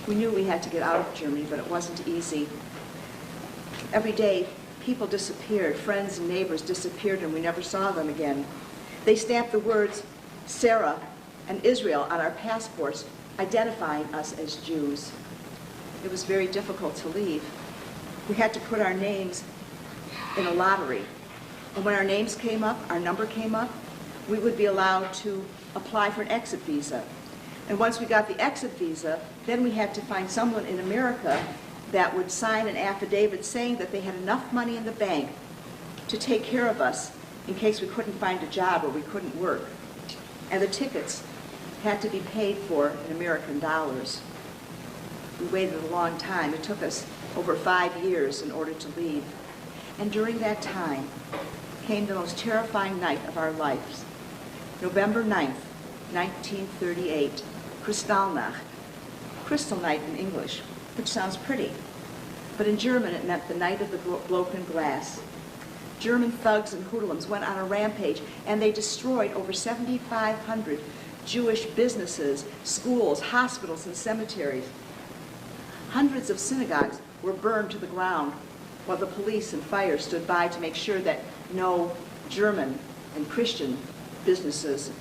We knew we had to get out of Germany, but it wasn't easy. Every day, people disappeared. Friends and neighbors disappeared, and we never saw them again. They stamped the words Sarah and Israel on our passports, identifying us as Jews. It was very difficult to leave. We had to put our names in a lottery. And when our names came up, our number came up, we would be allowed to apply for an exit visa. And once we got the exit visa, then we had to find someone in America that would sign an affidavit saying that they had enough money in the bank to take care of us in case we couldn't find a job or we couldn't work. And the tickets had to be paid for in American dollars. We waited a long time. It took us over 5 years in order to leave. And during that time came the most terrifying night of our lives. November 9th, 1938, Kristallnacht. Crystal night in English, which sounds pretty. But in German, it meant the night of the broken glass. German thugs and hoodlums went on a rampage, and they destroyed over 7,500 Jewish businesses, schools, hospitals, and cemeteries. Hundreds of synagogues were burned to the ground, while the police and fire stood by to make sure that no German and Christian businesses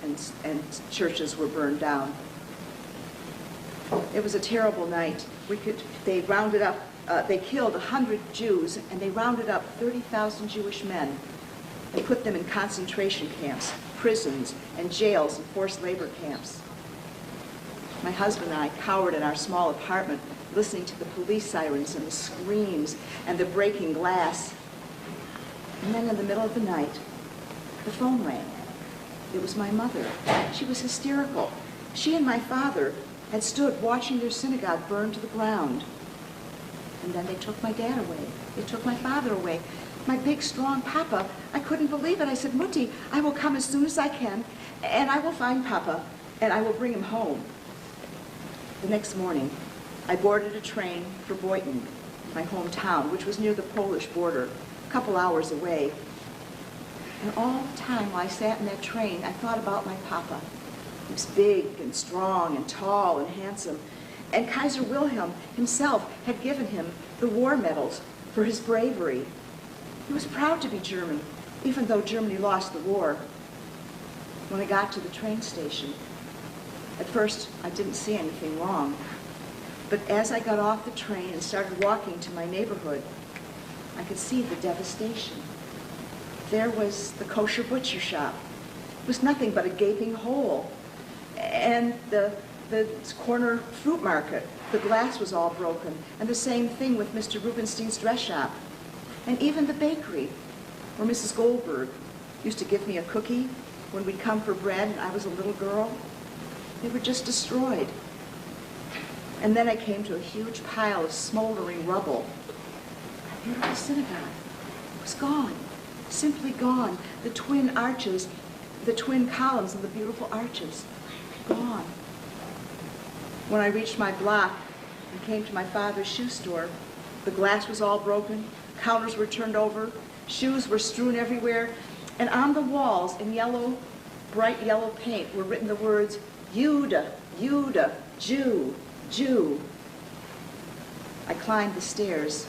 and churches were burned down. It was a terrible night. They rounded up, they killed 100 Jews, and they rounded up 30,000 Jewish men and put them in concentration camps, prisons, and jails and forced labor camps. My husband and I cowered in our small apartment, listening to the police sirens and the screams and the breaking glass. And then in the middle of the night, the phone rang. It was my mother. She was hysterical. She and my father had stood watching their synagogue burn to the ground. And then they took my dad away. They took my father away. My big, strong Papa, I couldn't believe it. I said, Mutti, I will come as soon as I can, and I will find Papa, and I will bring him home. The next morning, I boarded a train for Boynton, my hometown, which was near the Polish border, a couple hours away. And all the time while I sat in that train, I thought about my Papa. He was big and strong and tall and handsome. And Kaiser Wilhelm himself had given him the war medals for his bravery. He was proud to be German, even though Germany lost the war. When I got to the train station, at first I didn't see anything wrong. But as I got off the train and started walking to my neighborhood, I could see the devastation. There was the kosher butcher shop. It was nothing but a gaping hole. And the corner fruit market, the glass was all broken. And the same thing with Mr. Rubenstein's dress shop. And even the bakery, where Mrs. Goldberg used to give me a cookie when we'd come for bread and I was a little girl. They were just destroyed. And then I came to a huge pile of smoldering rubble. A beautiful synagogue was gone, simply gone. The twin arches, the twin columns and the beautiful arches, gone. When I reached my block and came to my father's shoe store, the glass was all broken, counters were turned over, shoes were strewn everywhere, and on the walls in yellow, bright yellow paint were written the words, Jude, Jude, Jew, Jew. I climbed the stairs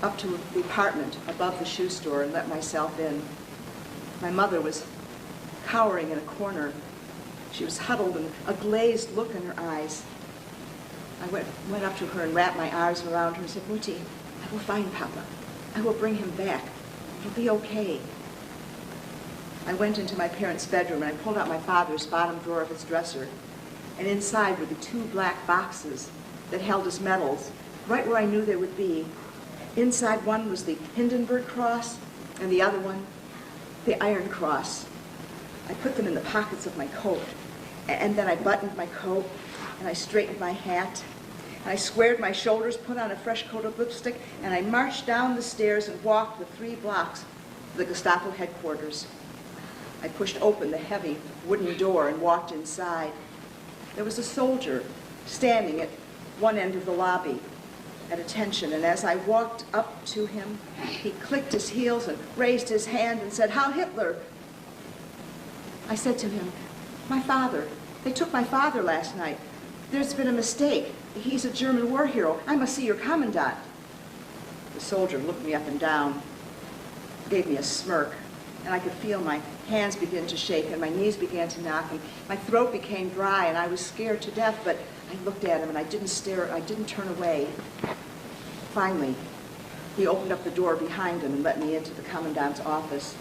up to the apartment above the shoe store and let myself in. My mother was cowering in a corner. She was huddled and a glazed look in her eyes. I went up to her and wrapped my arms around her and said, Mutti, I will find Papa. I will bring him back. It'll be okay. I went into my parents' bedroom and I pulled out my father's bottom drawer of his dresser. And inside were the 2 black boxes that held his medals, right where I knew they would be. Inside one was the Hindenburg Cross, and the other one, the Iron Cross. I put them in the pockets of my coat, and then I buttoned my coat, and I straightened my hat, and I squared my shoulders, put on a fresh coat of lipstick, and I marched down the stairs and walked the 3 blocks to the Gestapo headquarters. I pushed open the heavy wooden door and walked inside. There was a soldier standing at one end of the lobby at attention, and as I walked up to him, he clicked his heels and raised his hand and said, Heil Hitler! I said to him, my father, they took my father last night. There's been a mistake. He's a German war hero. I must see your commandant. The soldier looked me up and down, gave me a smirk, and I could feel my hands begin to shake and my knees began to knock and my throat became dry and I was scared to death, but I looked at him and I didn't turn away. Finally, he opened up the door behind him and let me into the commandant's office.